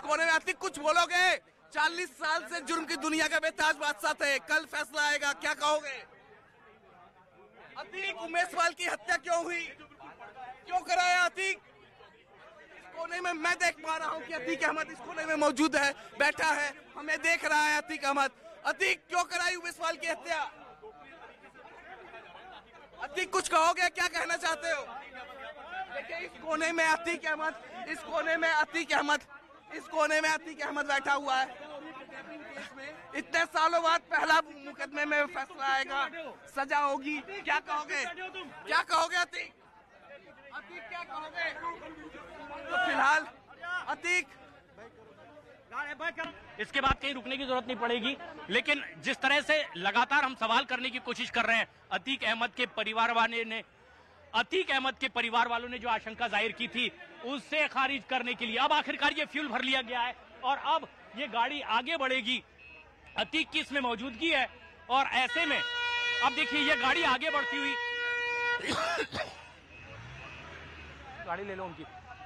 कोने में अतीक कुछ बोलोगे? 40 साल से जुर्म की दुनिया का बेताज बादशाह थे, कल फैसला आएगा, क्या कहोगे? अतीक उमेशवाल की हत्या क्यों हुई, क्यों कराया अतीक? इस कोने में मैं देख पा रहा हूँ कि अतीक अहमद इस कोने में मौजूद है, बैठा है, हमें देख रहा है अतीक अहमद। अतीक क्यों कराई उमेशवाल की हत्या? अतीक कुछ कहोगे, क्या कहना चाहते हो? देखिए इस कोने में अतीक अहमद, इस कोने में अतीक अहमद, इस कोने में अतीक अहमद बैठा हुआ है। इतने सालों बाद पहला मुकदमे में फैसला आएगा, सजा होगी, क्या कहोगे? क्या कहोगे अतीक? अतीक क्या कहोगे? तो फिलहाल अतीक इसके बाद कहीं रुकने की जरूरत नहीं पड़ेगी, लेकिन जिस तरह से लगातार हम सवाल करने की कोशिश कर रहे हैं, अतीक अहमद के परिवार वालों ने जो आशंका जाहिर की थी उससे खारिज करने के लिए अब आखिरकार ये फ्यूल भर लिया गया है और अब ये गाड़ी आगे बढ़ेगी। अतीक की इसमें मौजूदगी है और ऐसे में अब देखिए ये गाड़ी आगे बढ़ती हुई गाड़ी ले लो उनकी।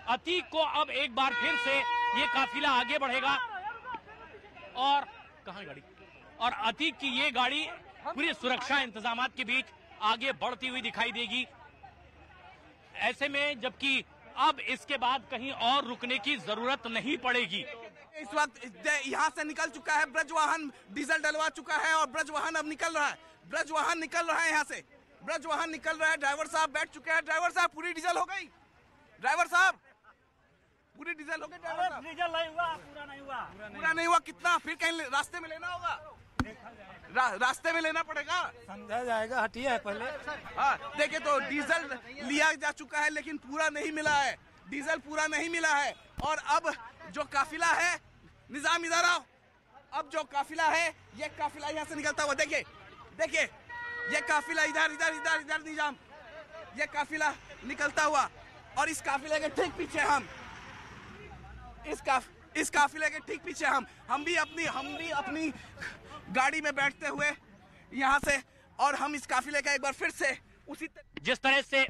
अतीक को अब एक बार फिर से ये काफिला आगे बढ़ेगा और कहां गाड़ी, और अतीक की ये गाड़ी पूरी सुरक्षा इंतजामात के बीच आगे बढ़ती हुई दिखाई देगी। ऐसे में जबकि अब इसके बाद कहीं और रुकने की जरूरत नहीं पड़ेगी। इस वक्त यहाँ से निकल चुका है ब्रज वाहन, डीजल डलवा चुका है और ब्रज वाहन अब निकल रहा है। ब्रज वाहन निकल रहा है यहाँ से, ब्रज वाहन निकल रहा है। ड्राइवर साहब बैठ चुके हैं। ड्राइवर साहब पूरी डीजल हो गई? ड्राइवर साहब पूरी डीजल हो गई? ड्राइवर साहब डीजल नहीं हुआ, पूरा नहीं हुआ। कितना फिर कहीं रास्ते में लेना होगा? रास्ते में लेना पड़ेगा, समझा जाएगा। हटिए पहले। हाँ देखिए तो डीजल लिया जा चुका है लेकिन पूरा नहीं मिला है, डीजल पूरा नहीं मिला है। और अब जो काफिला है, निजाम इधर आओ, अब जो काफिला है ये काफिला यहाँ से निकलता हुआ देखिए, देखिए ये काफिला इधर इधर इधर इधर निजाम, ये काफिला निकलता हुआ और इस काफिले के ठीक पीछे हम, इस काफिले के ठीक पीछे हम भी अपनी गाड़ी में बैठते हुए यहाँ से, और हम इस काफिले का एक बार फिर से उसी जिस तरह से,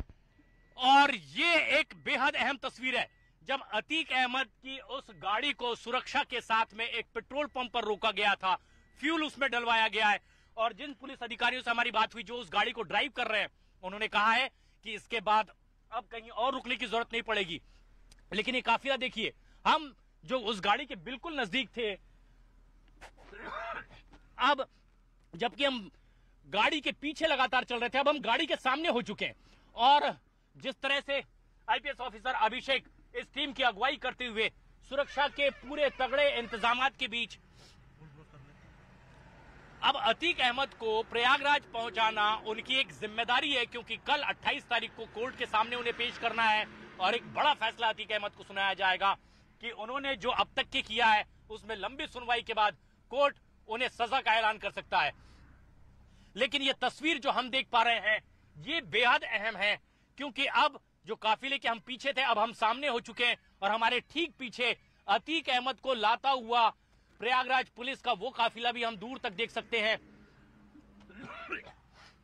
और ये एक बेहद अहम तस्वीर है जब अतीक अहमद की उस गाड़ी को सुरक्षा के साथ में एक पेट्रोल पंप पर रोका गया था, फ्यूल उसमें डलवाया गया है और जिन पुलिस अधिकारियों से हमारी बात हुई जो उस गाड़ी को ड्राइव कर रहे हैं, उन्होंने कहा है कि इसके बाद अब कहीं और रुकने की जरूरत नहीं पड़ेगी। लेकिन ये काफिला देखिए, हम जो उस गाड़ी के बिल्कुल नजदीक थे, अब जबकि हम गाड़ी के पीछे लगातार चल रहे थे, अब हम गाड़ी के सामने हो चुके हैं। और जिस तरह से आईपीएस ऑफिसर अभिषेक इस टीम की अगुवाई करते हुए सुरक्षा के पूरे तगड़े इंतजामात के बीच अब अतीक अहमद को प्रयागराज पहुंचाना उनकी एक जिम्मेदारी है, क्योंकि कल 28 तारीख को कोर्ट के सामने उन्हें पेश करना है और एक बड़ा फैसला अतीक अहमद को सुनाया जाएगा कि उन्होंने जो अब तक के किया है उसमें लंबी सुनवाई के बाद कोर्ट उन्हें सजा का ऐलान कर सकता है। लेकिन ये तस्वीर जो हम देख पा रहे हैं ये बेहद अहम है, क्योंकि अब जो काफिले के हम पीछे थे अब हम सामने हो चुके हैं और हमारे ठीक पीछे अतीक अहमद को लाता हुआ प्रयागराज पुलिस का वो काफिला भी हम दूर तक देख सकते हैं।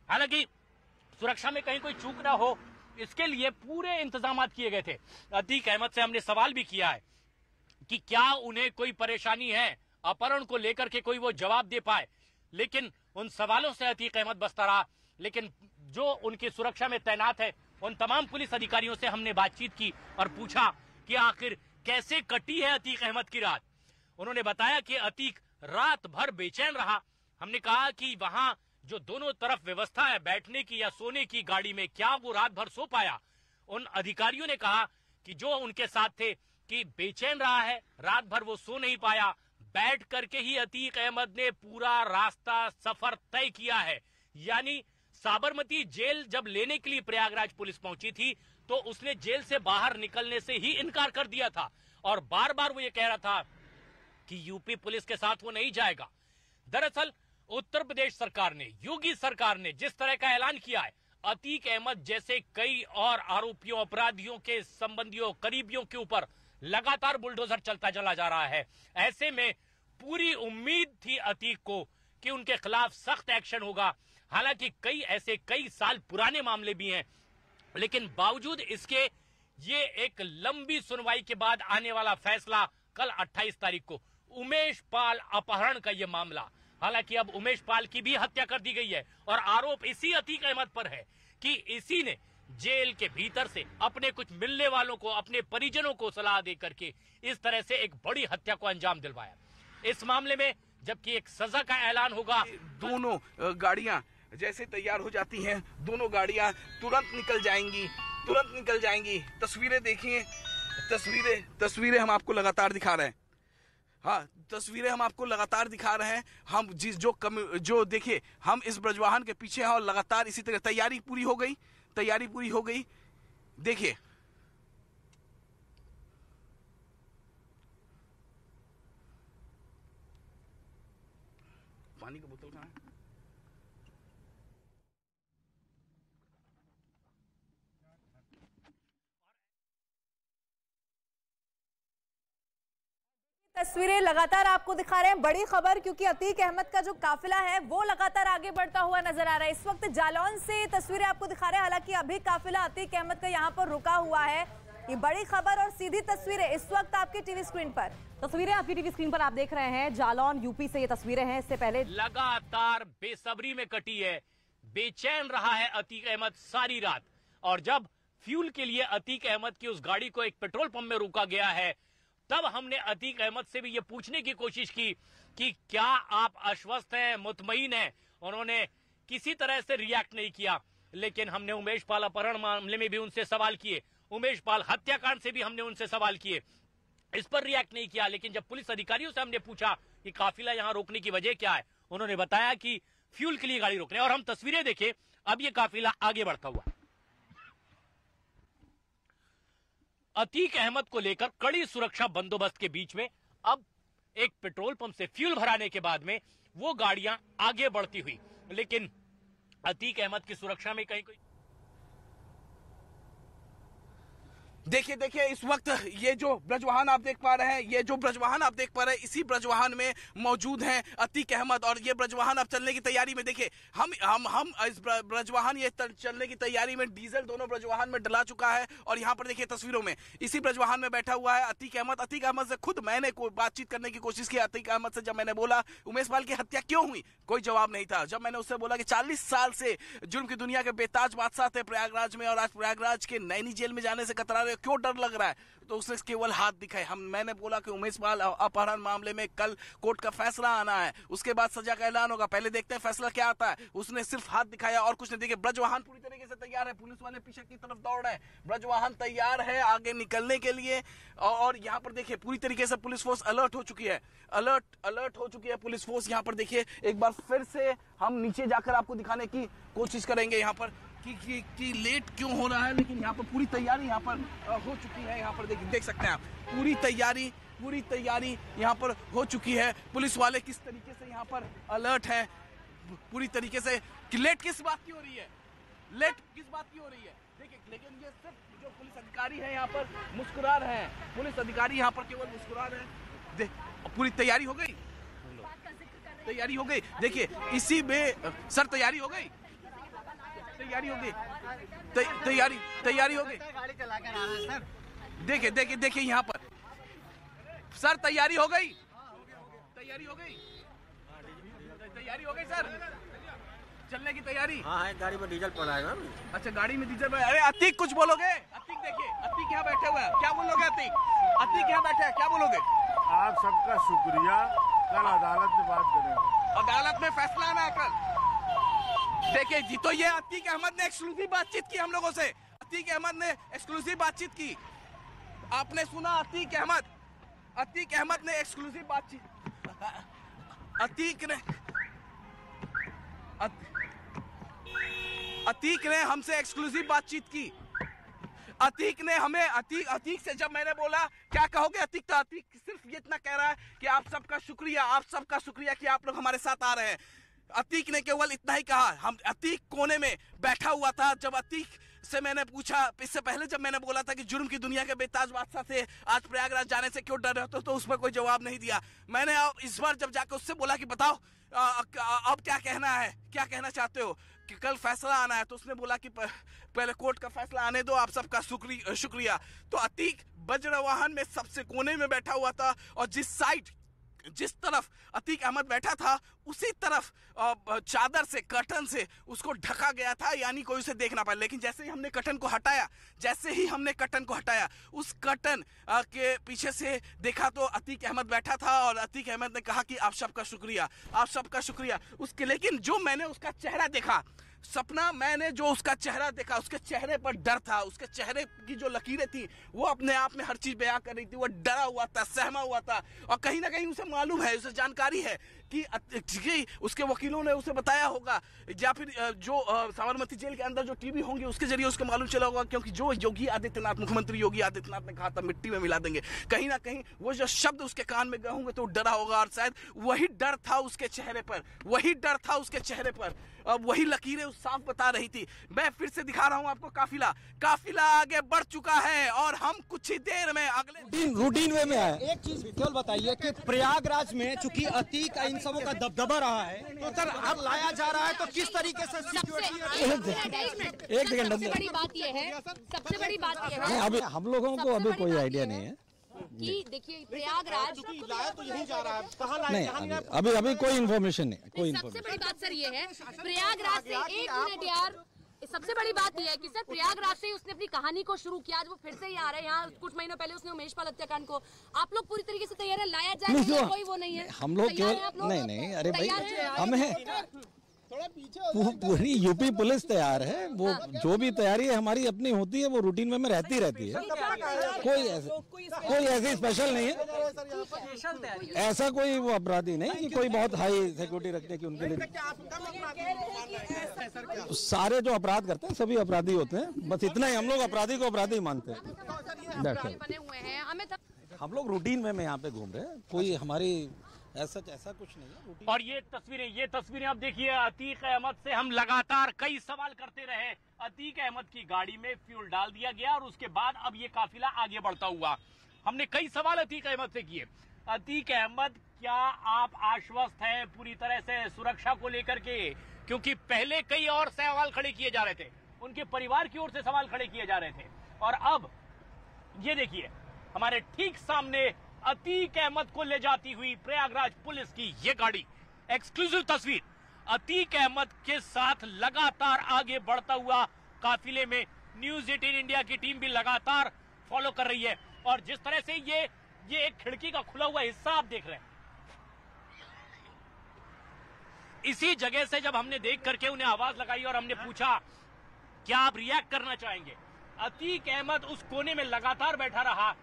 हालांकि सुरक्षा में कहीं कोई चूक ना हो इसके लिए पूरे इंतजाम किए गए थे। अतीक अहमद से हमने सवाल भी किया है कि क्या उन्हें कोई परेशानी है, अपहरण को लेकर के कोई वो जवाब दे पाए, लेकिन उन सवालों से अतीक अहमद बचता रहा। लेकिन जो उनकी सुरक्षा में तैनात है उन तमाम पुलिस अधिकारियों से हमने बातचीत की और पूछा कि आखिर कैसे कटी है अतीक अहमद की रात। उन्होंने बताया कि अतीक रात भर बेचैन रहा। हमने कहा कि वहां जो दोनों तरफ व्यवस्था है बैठने की या सोने की गाड़ी में, क्या वो रात भर सो पाया? उन अधिकारियों ने कहा कि जो उनके साथ थे कि बेचैन रहा है, रात भर वो सो नहीं पाया, बैठ करके ही अतीक अहमद ने पूरा रास्ता सफर तय किया है। यानी साबरमती जेल जब लेने के लिए प्रयागराज पुलिस पहुंची थी तो उसने जेल से बाहर निकलने से ही इनकार कर दिया था और बार बार वो ये कह रहा था कि यूपी पुलिस के साथ वो नहीं जाएगा। दरअसल उत्तर प्रदेश सरकार ने, योगी सरकार ने जिस तरह का ऐलान किया है, अतीक अहमद जैसे कई और आरोपियों, अपराधियों के संबंधियों, करीबियों के ऊपर लगातार बुलडोजर चलता चला जा रहा है। ऐसे में पूरी उम्मीद थी अतीक को कि उनके खिलाफ सख्त एक्शन होगा। हालांकि कई साल पुराने मामले भी हैं, लेकिन बावजूद इसके ये एक लंबी सुनवाई के बाद आने वाला फैसला कल 28 तारीख को उमेश पाल अपहरण का यह मामला, हालांकि अब उमेश पाल की भी हत्या कर दी गई है और आरोप इसी अतीक अहमद पर है कि इसी ने जेल के भीतर से अपने कुछ मिलने वालों को, अपने परिजनों को सलाह दे करके इस तरह से एक बड़ी हत्या को अंजाम दिलवाया। इस मामले में जबकि एक सजा का ऐलान होगा, दोनों गाड़ियां जैसे तैयार हो जाती हैं, दोनों गाड़ियां तुरंत निकल जाएंगी। तस्वीरें देखिए, तस्वीरें हम आपको लगातार दिखा रहे हैं। हाँ, तस्वीरें हम आपको लगातार दिखा रहे हैं। हम जो देखिए, हम इस ब्रजवाहन के पीछे हैं और लगातार इसी तरह तैयारी पूरी हो गई। देखिए, पानी का बोतल कहाँ है? तस्वीरें लगातार आपको दिखा रहे हैं। बड़ी खबर, क्योंकि अतीक अहमद का जो काफिला है वो लगातार आगे बढ़ता हुआ नजर आ रहा है। इस वक्त जालौन से तस्वीरें आपको दिखा रहे हैं, हालांकि अभी काफिला अतीक अहमद का यहाँ पर रुका हुआ है। ये बड़ी खबर और सीधी तस्वीरें इस वक्त आपकी टीवी स्क्रीन पर। तस्वीरें आपकी टीवी स्क्रीन पर आप देख रहे हैं, जालौन यूपी से ये तस्वीरें हैं। इससे पहले लगातार बेसब्री में कटी है, बेचैन रहा है अतीक अहमद सारी रात, और जब फ्यूल के लिए अतीक अहमद की उस गाड़ी को एक पेट्रोल पंप में रोका गया है, तब हमने अतीक अहमद से भी ये पूछने की कोशिश की कि क्या आप आश्वस्त हैं, मुतमईन हैं। उन्होंने किसी तरह से रिएक्ट नहीं किया। लेकिन हमने उमेश पाल अपहरण मामले में भी उनसे सवाल किए, उमेश पाल हत्याकांड से भी हमने उनसे सवाल किए, इस पर रिएक्ट नहीं किया। लेकिन जब पुलिस अधिकारियों से हमने पूछा कि काफिला यहां रोकने की वजह क्या है, उन्होंने बताया कि फ्यूल के लिए गाड़ी रोकने। और हम तस्वीरें देखें, अब ये काफिला आगे बढ़ता हुआ अतीक अहमद को लेकर कड़ी सुरक्षा बंदोबस्त के बीच में अब एक पेट्रोल पंप से फ्यूल भराने के बाद में वो गाड़ियां आगे बढ़ती हुई, लेकिन अतीक अहमद की सुरक्षा में कहीं कोई देखिए इस वक्त ये जो ब्रजवाहन आप देख पा रहे हैं, इसी ब्रजवाहन में मौजूद हैं अतीक अहमद। और ये ब्रजवाहन अब चलने की तैयारी में, देखिए हम इस ब्रजवाहन ये चलने की तैयारी में डीजल दोनों ब्रजवाहन में डला चुका है। और यहाँ पर देखिए तस्वीरों में इसी ब्रजवाहन में बैठा हुआ है अतीक अहमद से खुद मैंने बातचीत करने की कोशिश की। अतीक अहमद से जब मैंने बोला उमेश पाल की हत्या क्यों हुई, कोई जवाब नहीं था। जब मैंने उससे बोला कि 40 साल से जुर्म की दुनिया के बेताज बादशाह थे प्रयागराज में, और आज प्रयागराज के नैनी जेल में जाने से कतरा रहे, क्यों डर लग रहा है, तो उसने केवल हाथ दिखाए। मैंने बोला कि उमेश पाल अपहरण मामले में कल कोर्ट का फैसला आना है, उसके बाद सजा का ऐलान होगा, पहले देखते हैं फैसला क्या आता है। उसने सिर्फ हाथ दिखाया और कुछ नहीं। देखिए ब्रजवाहन पूरी तरीके से तैयार है, पुलिस वाले पीछे की तरफ दौड़ रहे हैं, ब्रजवाहन तैयार है आगे निकलने के लिए। और यहाँ पर देखिए पूरी तरीके से पुलिस फोर्स अलर्ट हो चुकी है, अलर्ट हो चुकी है पुलिस फोर्स। यहाँ पर देखिए एक बार फिर से हम नीचे जाकर आपको दिखाने की कोशिश करेंगे यहाँ पर कि लेट क्यों हो रहा है, लेकिन यहाँ पर पूरी तैयारी यहाँ पर हो चुकी है। यहाँ पर देख सकते हैं आप, पूरी तैयारी यहाँ पर हो चुकी है। पुलिस वाले किस तरीके से यहाँ पर अलर्ट है पूरी तरीके से कि लेट किस बात की हो रही है, देखिए। लेकिन ये सिर्फ जो पुलिस अधिकारी है यहाँ पर मुस्कुरा रहे हैं, पुलिस अधिकारी यहाँ पर केवल मुस्कुरा रहे हैं। पूरी तैयारी हो गई, देखिए इसी में सर तैयारी हो गई। गाड़ी चला के आ रहा है सर। देखिए यहाँ पर सर तैयारी हो गई सर, चलने की तैयारी। हाँ, गाड़ी में डीजल पड़ा है। अच्छा, गाड़ी में डीजल। अरे अतीक कुछ बोलोगे? अतीक देखिए, अतीक यहाँ बैठे हुए हैं, क्या बोलोगे? अतीक यहाँ बैठे हैं, क्या बोलोगे? आप सबका शुक्रिया। कल अदालत में बात करेंगे, अदालत में फैसला आना है कल। देखिए जी, तो ये अतीक अहमद ने एक्सक्लूसिव बातचीत की हम लोगों से, आपने सुना अतीक अहमद ने एक्सक्लूसिव बातचीत, अतीक ने हमसे एक्सक्लूसिव बातचीत की। अतीक से जब मैंने बोला क्या कहोगे, अतीक सिर्फ ये इतना कह रहा है कि आप सबका शुक्रिया कि आप लोग हमारे साथ आ रहे हैं। अतीक ने केवल इतना ही कहा। अतीक कोने में बैठा हुआ था। जब अतीक से मैंने पूछा, इससे पहले जब मैंने बोला था कि जुर्म की दुनिया के बेताज बादशाह थे, आज प्रयागराज जाने से क्यों डर रहे हो, तो उस पर कोई जवाब नहीं दिया। मैंने इस बार जब जाकर उससे बोला कि बताओ अब क्या कहना है, क्या कहना चाहते हो, कल फैसला आना है, तो उसने बोला कि पहले कोर्ट का फैसला आने दो, आप सबका शुक्रिया। तो अतीक वज्र वाहन में सबसे कोने में बैठा हुआ था, और जिस तरफ अतीक अहमद बैठा था उसी तरफ चादर से, कर्टन से उसको ढका गया था, यानी कोई उसे देख ना पाए। लेकिन जैसे ही हमने कर्टन को हटाया, उस कर्टन के पीछे से देखा तो अतीक अहमद बैठा था, और अतीक अहमद ने कहा कि आप सबका शुक्रिया। उसके लेकिन जो मैंने उसका चेहरा देखा, सपना, मैंने जो उसका चेहरा देखा, उसके चेहरे पर डर था, उसके चेहरे की जो लकीरें थी वो अपने आप में हर चीज बयां कर रही थी। वो डरा हुआ था, सहमा हुआ था, और कहीं ना कहीं उसे मालूम है, उसे जानकारी है कि उसके वकीलों ने उसे बताया होगा, या फिर जो साबरमती जेल के अंदर जो टीवी होंगे उसके जरिए उसको मालूम चला होगा, क्योंकि जो मुख्यमंत्री योगी आदित्यनाथ ने कहा था मिट्टी में मिला देंगे, कहीं ना कहीं वो जो शब्द उसके कान में गए होंगे तो डरा होगा, और शायद वही डर था उसके चेहरे पर, अब वही लकीरें साफ बता रही थी। मैं फिर से दिखा रहा हूं आपको काफिला आगे बढ़ चुका है, और हम कुछ ही देर में अगले रूटीन वे में आए। एक चीज केवल बताइए कि प्रयागराज में चूंकि अतीक इन सबों का दबदबा रहा है, तो सर अब लाया जा रहा है, तो किस तरीके से सिक्योरिटी? एक सेकंड, सबसे बड़ी बात यह है अभी हम लोगों को अभी कोई आइडिया नहीं है कि देखिए प्रयागराज तो यही जा रहा है, कहाँ नहीं, अभी कोई इन्फॉर्मेशन नहीं। सबसे बड़ी बात सर ये है, प्रयागराज से 1 मिनट यार, सबसे बड़ी बात यह है कि सर प्रयागराज से उसने अपनी कहानी को शुरू किया। आज वो फिर से ही आ रहे हैं। यहाँ कुछ महीनों पहले उसने उमेश पाल हत्याकांड को, आप लोग पूरी तरीके से तैयार है, लाया जाए, कोई वो नहीं है, हम लोग केवल नहीं, अरे भाई हमें पूरी यूपी पुलिस तैयार है, वो जो भी तैयारी है हमारी अपनी होती है, वो रूटीन में रहती है। कोई ऐसी स्पेशल नहीं है, ऐसा कोई वो अपराधी नहीं कि कोई बहुत हाई सिक्योरिटी रखने की उनके लिए। सारे जो अपराध करते हैं सभी अपराधी होते हैं, बस इतना ही हम लोग अपराधी को अपराधी मानते हैं। हम लोग रूटीन में यहाँ पे घूम रहे हैं, कोई हमारी ऐसा कुछ नहीं है। और ये तस्वीरें आप देखिए, अतीक अहमद से हम लगातार कई सवाल करते रहे। अतीक अहमद की गाड़ी में फ्यूल डाल दिया गया, और उसके बाद अब ये काफिला आगे बढ़ता हुआ। हमने कई सवाल अतीक अहमद से किए। अतीक अहमद, क्या आप आश्वस्त हैं पूरी तरह से सुरक्षा को लेकर के? क्योंकि पहले कई और सवाल खड़े किए जा रहे थे, उनके परिवार की ओर से सवाल खड़े किए जा रहे थे, और अब ये देखिए हमारे ठीक सामने अतीक अहमद को ले जाती हुई प्रयागराज पुलिस की ये गाड़ी। एक्सक्लूसिव तस्वीर, अतीक अहमद के साथ लगातार आगे बढ़ता हुआ काफिले में न्यूज 18 इंडिया की टीम भी लगातार फॉलो कर रही है। और जिस तरह से ये एक खिड़की का खुला हुआ हिस्सा आप देख रहे हैं, इसी जगह से जब हमने देख करके उन्हें आवाज लगाई और हमने पूछा क्या आप रिएक्ट करना चाहेंगे, अतीक अहमद उस कोने में लगातार बैठा रहा।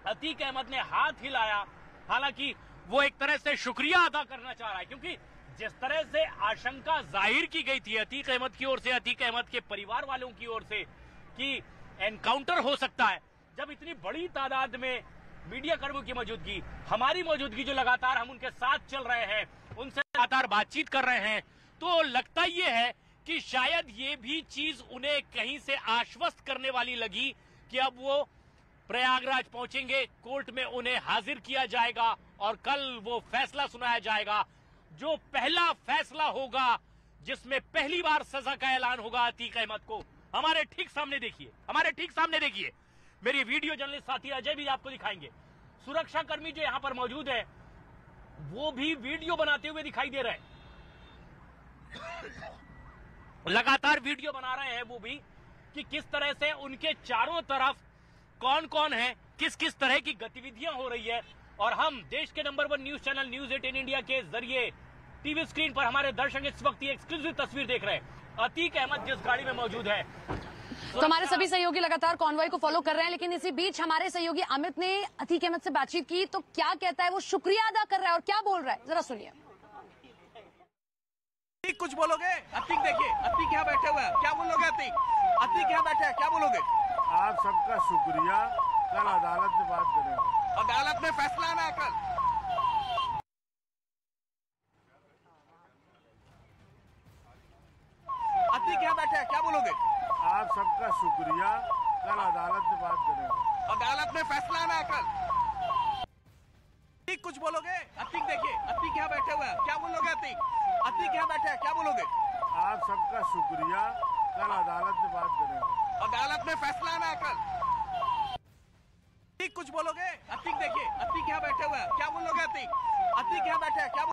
अतीक अहमद ने हाथ हिलाया, हालांकि वो एक तरह से शुक्रिया अदा करना चाह रहा है, क्योंकि जिस तरह से आशंका जाहिर की गई थी अतीक अहमद की ओर से, अतीक अहमद के परिवार वालों की ओर से, कि एनकाउंटर हो सकता है, जब इतनी बड़ी तादाद में मीडिया कर्मियों की मौजूदगी, हमारी मौजूदगी, जो लगातार हम उनके साथ चल रहे हैं, उनसे लगातार बातचीत कर रहे हैं, तो लगता ये है कि शायद ये भी चीज उन्हें कहीं से आश्वस्त करने वाली लगी कि अब वो प्रयागराज पहुंचेंगे, कोर्ट में उन्हें हाजिर किया जाएगा और कल वो फैसला सुनाया जाएगा, जो पहला फैसला होगा जिसमें पहली बार सजा का ऐलान होगा अतीक अहमद को। हमारे ठीक सामने देखिए, मेरे वीडियो जर्नलिस्ट साथी अजय भी आपको दिखाएंगे। सुरक्षा कर्मी जो यहां पर मौजूद है वो भी वीडियो बनाते हुए दिखाई दे रहे हैं, लगातार वीडियो बना रहे हैं वो भी, कि किस तरह से उनके चारों तरफ कौन कौन है, किस किस तरह की गतिविधियां हो रही है। और हम देश के number 1 news channel news 18 India के जरिए टीवी स्क्रीन पर हमारे दर्शक इस वक्त ये एक्सक्लूसिव तस्वीर देख रहे हैं। अतीक अहमद जिस गाड़ी में मौजूद है, तो हमारे सभी सहयोगी लगातार कॉन्वॉय को फॉलो कर रहे हैं, लेकिन इसी बीच हमारे सहयोगी अमित ने अतीक अहमद से बातचीत की, तो क्या कहता है, वो शुक्रिया अदा कर रहा है और क्या बोल रहा है, जरा सुनिए। कुछ बोलोगे? अतीक देखिए, अतीक यहाँ बैठे हुए हैं, क्या बोलोगे? अतीक यहाँ बैठे हैं, क्या बोलोगे? आप सबका शुक्रिया, कल अदालत में बात करेंगे, अदालत में फैसला आना है कल। अतीक यहाँ बैठे हैं, क्या बोलोगे? आप सबका शुक्रिया, कल अदालत में बात करेंगे, अदालत में फैसला आना है कल। कुछ बोलोगे? अतीक देखिए, अतीक यहाँ बैठे हुए हैं, क्या बोलोगे? अतीक यहाँ बैठे हैं, क्या बोलोगे? आप सबका शुक्रिया। कल अदालत में बात करेंगे। अदालत में फैसला ना कल। अतीक कुछ बोलोगे? अतीक देखिए, अतीक यहाँ बैठे हुए हैं, क्या बोलोगे? अतीक यहाँ बैठे हैं, क्या